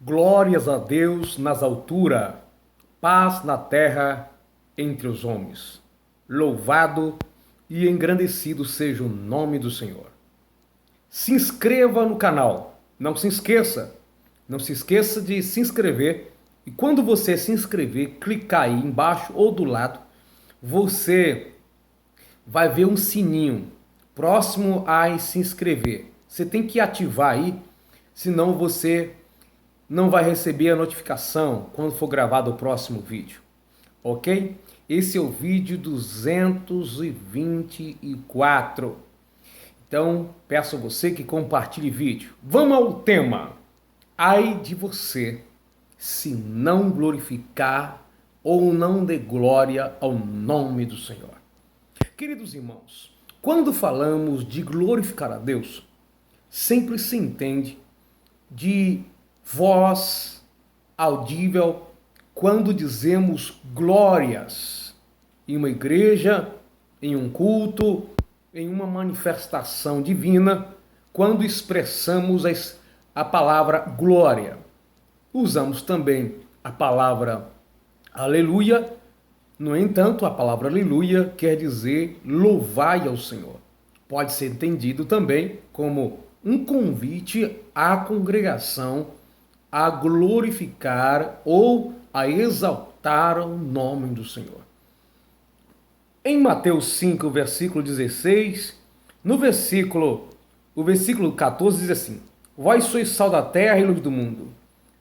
Glórias a Deus nas alturas, paz na terra entre os homens. Louvado e engrandecido seja o nome do Senhor. Se inscreva no canal. Não se esqueça de se inscrever. E quando você se inscrever, clicar aí embaixo ou do lado, você vai ver um sininho próximo a se inscrever. Você tem que ativar aí, senão você não vai receber a notificação quando for gravado o próximo vídeo, ok? Esse é o vídeo 224. Então, peço a você que compartilhe o vídeo. Vamos ao tema. Ai de você se não glorificar ou não dê glória ao nome do Senhor. Queridos irmãos, quando falamos de glorificar a Deus, sempre se entende de voz audível quando dizemos glórias em uma igreja, em um culto, em uma manifestação divina, quando expressamos a palavra glória. Usamos também a palavra aleluia. No entanto, a palavra aleluia quer dizer louvai ao Senhor. Pode ser entendido também como um convite à congregação a glorificar ou a exaltar o nome do Senhor. Em Mateus 5, versículo 16, o versículo 14 diz assim: Vós sois sal da terra e luz do mundo.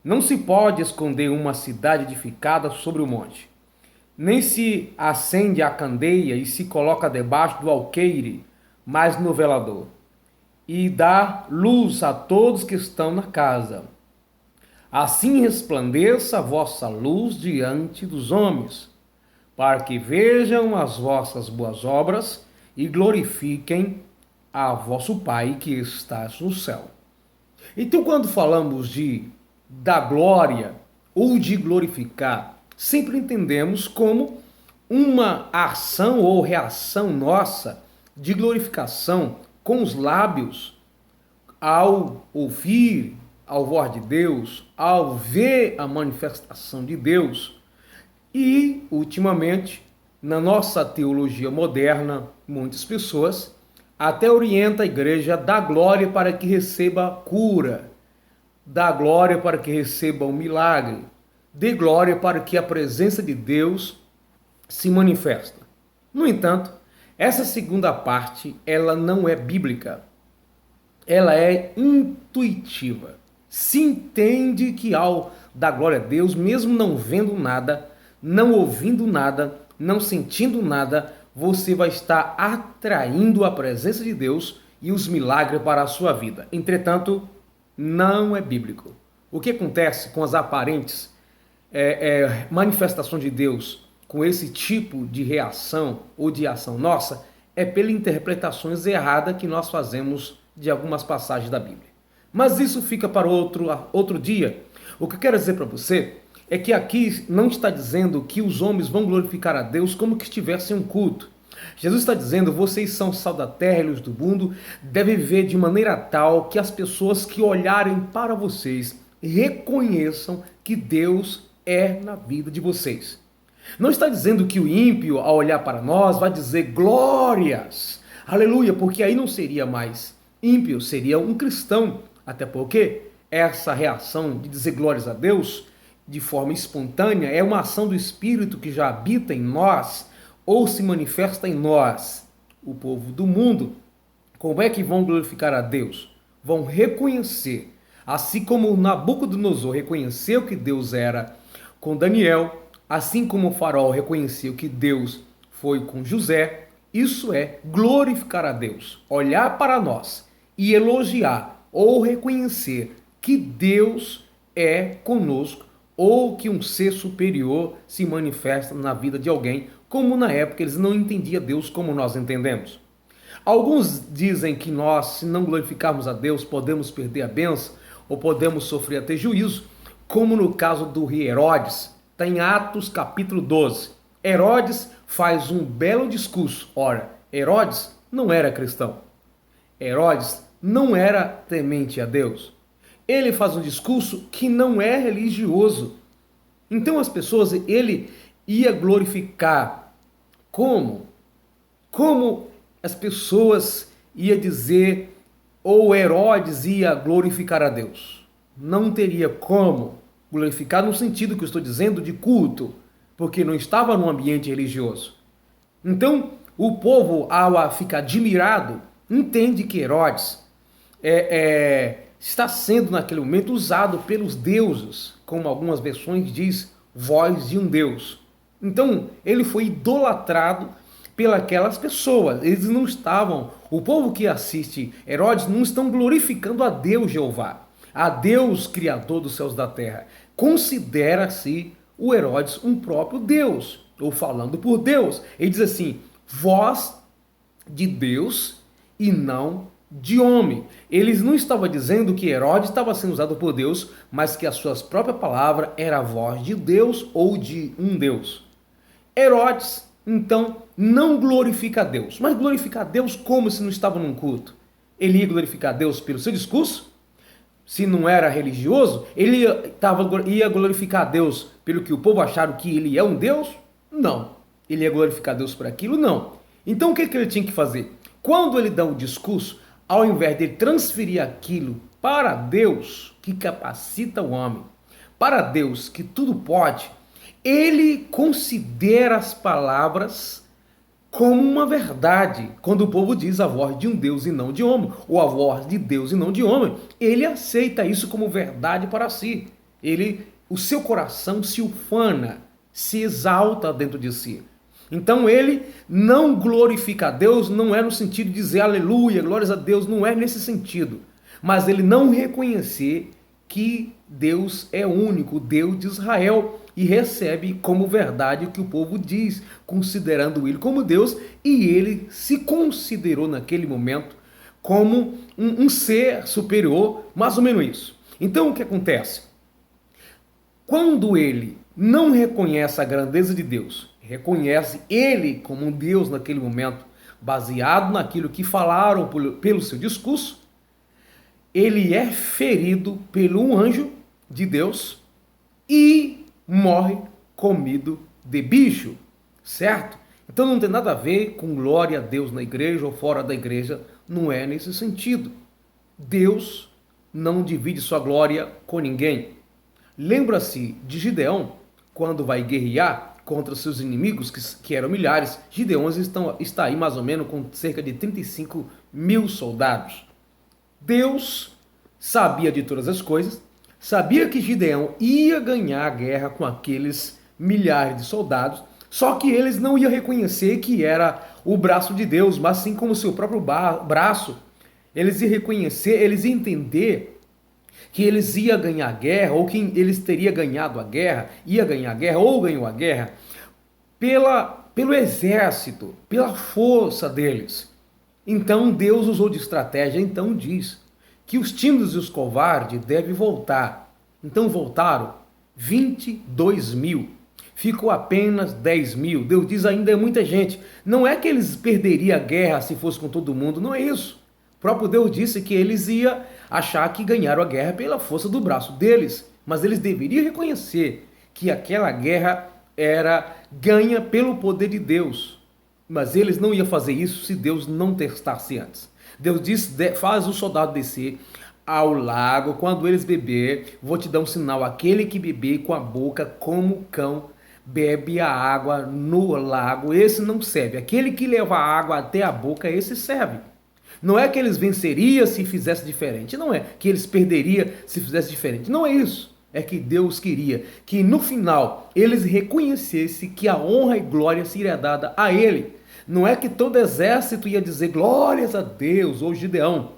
Não se pode esconder uma cidade edificada sobre o monte. Nem se acende a candeia e se coloca debaixo do alqueire, mas no velador, e dá luz a todos que estão na casa. Assim resplandeça a vossa luz diante dos homens, para que vejam as vossas boas obras e glorifiquem a vosso Pai que está no céu. Então, quando falamos de dar glória ou de glorificar, sempre entendemos como uma ação ou reação nossa de glorificação com os lábios ao ouvir a voz de Deus, ao ver a manifestação de Deus. E, ultimamente, na nossa teologia moderna, muitas pessoas até orientam a igreja a dar glória para que receba cura, dar glória para que receba um milagre, dê glória para que a presença de Deus se manifesta. No entanto, essa segunda parte, ela não é bíblica. Ela é intuitiva. Se entende que ao dar glória a Deus, mesmo não vendo nada, não ouvindo nada, não sentindo nada, você vai estar atraindo a presença de Deus e os milagres para a sua vida. Entretanto, não é bíblico. O que acontece com as aparentes manifestações de Deus, com esse tipo de reação ou de ação nossa, é pelas interpretações erradas que nós fazemos de algumas passagens da Bíblia. Mas isso fica para outro dia. O que eu quero dizer para você é que aqui não está dizendo que os homens vão glorificar a Deus como que estivessem em um culto. Jesus está dizendo: vocês são sal da terra e luz do mundo, devem viver de maneira tal que as pessoas que olharem para vocês reconheçam que Deus é na vida de vocês. Não está dizendo que o ímpio, ao olhar para nós, vai dizer glórias, aleluia, porque aí não seria mais ímpio, seria um cristão. Até porque essa reação de dizer glórias a Deus de forma espontânea é uma ação do Espírito que já habita em nós ou se manifesta em nós. O povo do mundo, como é que vão glorificar a Deus? Vão reconhecer, assim como Nabucodonosor reconheceu que Deus era com Daniel, assim como o faraó reconheceu que Deus foi com José. Isso é glorificar a Deus, olhar para nós e elogiar ou reconhecer que Deus é conosco ou que um ser superior se manifesta na vida de alguém, como na época eles não entendiam Deus como nós entendemos. Alguns dizem que nós, se não glorificarmos a Deus, podemos perder a bênção ou podemos sofrer até juízo, como no caso do rei Herodes. Está em Atos capítulo 12. Herodes faz um belo discurso. Ora, Herodes não era cristão. Herodes não era temente a Deus. ele faz um discurso que não é religioso. Então as pessoas, ele ia glorificar como? Como as pessoas ia dizer, ou Herodes ia glorificar a Deus? Não teria como glorificar no sentido que eu estou dizendo de culto, porque não estava num ambiente religioso. Então, o povo, ao ficar admirado, entende que Herodes está sendo naquele momento usado pelos deuses, como algumas versões diz, voz de um deus. Então, ele foi idolatrado pelas pessoas. Eles não estavam, o povo que assiste Herodes não estão glorificando a Deus Jeová, a Deus Criador dos céus e da terra. Considera-se o Herodes um próprio Deus, ou falando por Deus. Ele diz assim, voz de Deus e não de homem. Eles não estavam dizendo que Herodes estava sendo usado por Deus, mas que a sua própria palavra era a voz de Deus ou de um Deus. Herodes, então, não glorifica a Deus. Mas glorificar a Deus como se não estava num culto? Ele ia glorificar a Deus pelo seu discurso? Se não era religioso, ele ia glorificar a Deus pelo que o povo acharam que ele é um Deus? Não. Ele ia glorificar a Deus por aquilo? Não. Então o que ele tinha que fazer? Quando ele dá um discurso, ao invés de transferir aquilo para Deus, que capacita o homem, para Deus, que tudo pode, ele considera as palavras como uma verdade. Quando o povo diz a voz de um Deus e não de homem, ou a voz de Deus e não de homem, ele aceita isso como verdade para si. O seu coração se ufana, se exalta dentro de si. Então ele não glorifica a Deus, não é no sentido de dizer aleluia, glórias a Deus, não é nesse sentido. Mas ele não reconhecer que Deus é único, Deus de Israel, e recebe como verdade o que o povo diz, considerando ele como Deus, e ele se considerou naquele momento como um ser superior, mais ou menos isso. Então o que acontece? Quando ele não reconhece a grandeza de Deus, reconhece ele como um Deus naquele momento, baseado naquilo que falaram pelo seu discurso, ele é ferido pelo um anjo de Deus e morre comido de bicho, certo? Então não tem nada a ver com glória a Deus na igreja ou fora da igreja, não é nesse sentido. Deus não divide sua glória com ninguém. Lembra-se de Gideão, quando vai guerrear contra seus inimigos, que eram milhares. Gideão está aí mais ou menos com cerca de 35 mil soldados. Deus sabia de todas as coisas, sabia que Gideão ia ganhar a guerra com aqueles milhares de soldados, só que eles não iam reconhecer que era o braço de Deus, mas sim como seu próprio braço. Eles iam reconhecer, eles iam entender que eles iam ganhar a guerra, ou que eles teriam ganhado a guerra, ia ganhar a guerra, ou ganhou a guerra, pelo exército, pela força deles. Então Deus usou de estratégia, então diz que os tímidos e os covardes devem voltar. Então voltaram 22 mil. Ficou apenas 10 mil. Deus diz ainda é muita gente. Não é que eles perderiam a guerra se fosse com todo mundo, não é isso. O próprio Deus disse que eles iam achar que ganharam a guerra pela força do braço deles. Mas eles deveriam reconhecer que aquela guerra era ganha pelo poder de Deus. Mas eles não iam fazer isso se Deus não testasse antes. Deus diz, faz o soldado descer ao lago, quando eles beber, vou te dar um sinal, aquele que beber com a boca como cão, bebe a água no lago, esse não serve. Aquele que leva a água até a boca, esse serve. Não é que eles venceriam se fizesse diferente, não é que eles perderiam se fizesse diferente, não é isso. É que Deus queria que no final eles reconhecessem que a honra e glória seria dada a Ele. Não é que todo exército ia dizer glórias a Deus ou Gideão,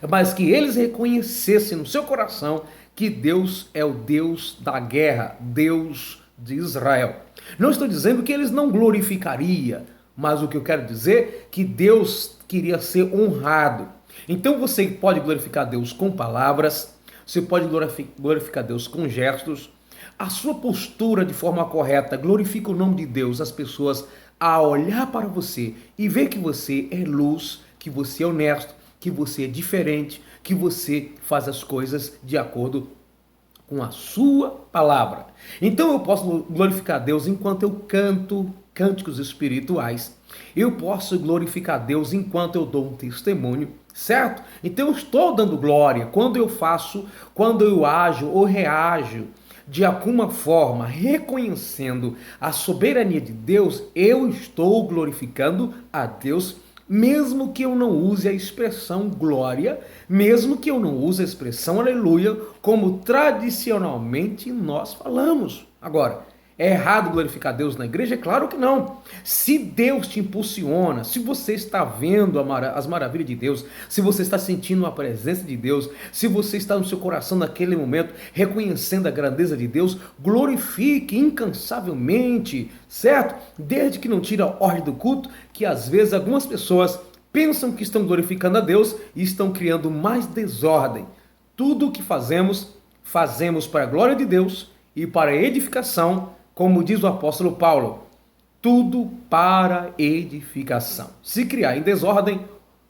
mas que eles reconhecessem no seu coração que Deus é o Deus da guerra, Deus de Israel. Não estou dizendo que eles não glorificariam, mas o que eu quero dizer é que Deus queria ser honrado. Então você pode glorificar Deus com palavras, você pode glorificar Deus com gestos. A sua postura de forma correta glorifica o nome de Deus. As pessoas, a olhar para você e ver que você é luz, que você é honesto, que você é diferente, que você faz as coisas de acordo com a sua palavra. Então eu posso glorificar Deus enquanto eu canto cânticos espirituais. Eu posso glorificar Deus enquanto eu dou um testemunho, certo? Então eu estou dando glória quando eu faço, quando eu ajo ou reajo de alguma forma, reconhecendo a soberania de Deus, eu estou glorificando a Deus, mesmo que eu não use a expressão glória, mesmo que eu não use a expressão aleluia, como tradicionalmente nós falamos. Agora, é errado glorificar Deus na igreja? É claro que não. Se Deus te impulsiona, se você está vendo as maravilhas de Deus, se você está sentindo a presença de Deus, se você está no seu coração naquele momento reconhecendo a grandeza de Deus, glorifique incansavelmente, certo? Desde que não tire a ordem do culto, que às vezes algumas pessoas pensam que estão glorificando a Deus e estão criando mais desordem. Tudo o que fazemos, fazemos para a glória de Deus e para a edificação, como diz o apóstolo Paulo, tudo para edificação. Se criar em desordem,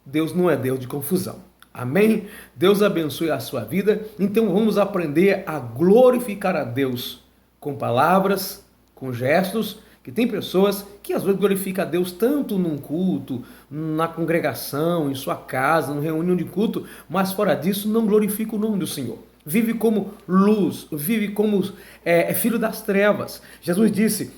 Deus não é Deus de confusão. Amém? Deus abençoe a sua vida. Então vamos aprender a glorificar a Deus com palavras, com gestos, que tem pessoas que às vezes glorificam a Deus tanto num culto, na congregação, em sua casa, numa reunião de culto, mas fora disso não glorifica o nome do Senhor. Vive como luz, vive como filho das trevas. Jesus disse,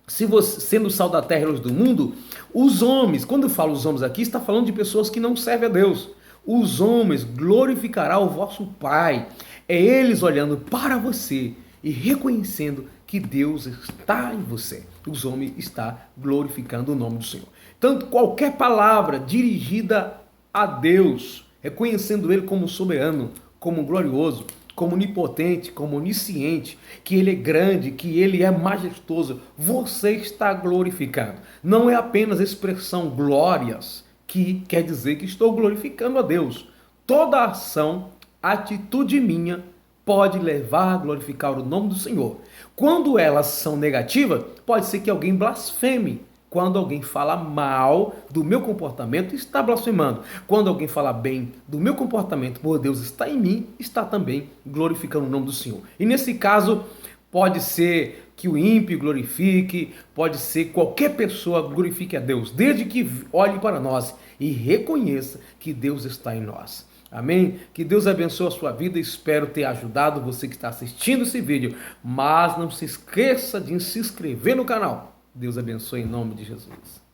se você, sendo sal da terra e luz do mundo, os homens, quando eu falo os homens aqui, está falando de pessoas que não servem a Deus. Os homens glorificarão o vosso Pai. É eles olhando para você e reconhecendo que Deus está em você. Os homens estão glorificando o nome do Senhor. Tanto qualquer palavra dirigida a Deus, reconhecendo Ele como soberano, como glorioso, como onipotente, como onisciente, que Ele é grande, que Ele é majestoso, você está glorificando. Não é apenas a expressão glórias, que quer dizer que estou glorificando a Deus. Toda ação, atitude minha, pode levar a glorificar o nome do Senhor. Quando elas são negativas, pode ser que alguém blasfeme. Quando alguém fala mal do meu comportamento, está blasfemando. Quando alguém fala bem do meu comportamento, por Deus está em mim, está também glorificando o nome do Senhor. E nesse caso, pode ser que o ímpio glorifique, pode ser qualquer pessoa glorifique a Deus, desde que olhe para nós e reconheça que Deus está em nós. Amém? Que Deus abençoe a sua vida. Espero ter ajudado você que está assistindo esse vídeo. Mas não se esqueça de se inscrever no canal. Deus abençoe em nome de Jesus.